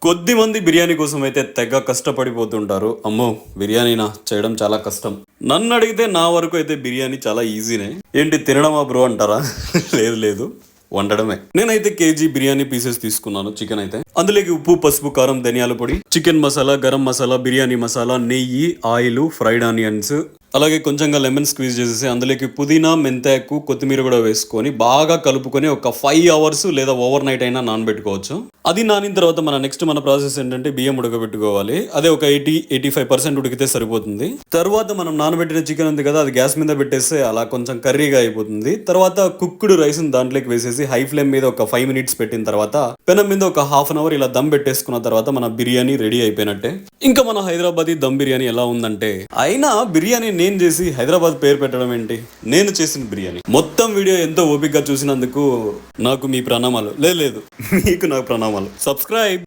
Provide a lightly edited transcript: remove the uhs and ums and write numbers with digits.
కొద్ది మంది బిర్యానీ కోసం అయితే తెగ కష్టపడిపోతుంటారు. అమ్మో బిర్యానీనా చేయడం చాలా కష్టం. నన్ను అడిగితే నా వరకు అయితే బిర్యానీ చాలా ఈజీనే. ఏంటి తినడమా బ్రో అంటారా? లేదు లేదు, వండడమే. నేనైతే కేజీ బిర్యానీ పీసెస్ తీసుకున్నాను. చికెన్ అయితే అందులోకి ఉప్పు, పసుపు, కారం, ధనియాల పొడి, చికెన్ మసాలా, గరం మసాలా, బిర్యానీ మసాలా, నెయ్యి, ఆయిల్, ఫ్రైడ్ ఆనియన్స్, అలాగే కొంచెంగా లెమన్ స్క్వీజ్ చేసేసి అందులోకి పుదీనా, మెంతాకు, కొత్తిమీర కూడా వేసుకొని బాగా కలుపుకొని ఒక 5 hours లేదా ఓవర్ నైట్ అయినా నానబెట్టుకోవచ్చు. అది నానిన తర్వాత మన ప్రాసెస్ ఏంటంటే బియ్యం ఉడకబెట్టుకోవాలి. అదే ఒక 80-85% ఉడికితే సరిపోతుంది. తర్వాత మనం నానబెట్టిన చికెన్ ఉంది కదా, అది గ్యాస్ మీద పెట్టేస్తే అలా కొంచెం కర్రీగా అయిపోతుంది. తర్వాత కుక్డ్ రైస్ దాంట్లోకి వేసేసి హై ఫ్లేమ్ మీద ఒక 5 minutes పెట్టిన తర్వాత పెనం మీద ఒక 1/2 hour ఇలా దమ్ పెట్టేసుకున్న తర్వాత మన బిర్యానీ రెడీ అయిపోయినట్టే. ఇంకా మన హైదరాబాదీ దమ్ బిర్యానీ ఎలా ఉందంటే, అయినా బిర్యానీ నేను చేసి హైదరాబాద్ పేరు పెట్టడం ఏంటి, నేను చేసిన బిర్యానీ. మొత్తం వీడియో ఎంతో ఓపికగా చూసినందుకు నాకు మీ ప్రణామాలు. లేదు మీకు నాకు ప్రణామాలు. సబ్స్క్రైబ్.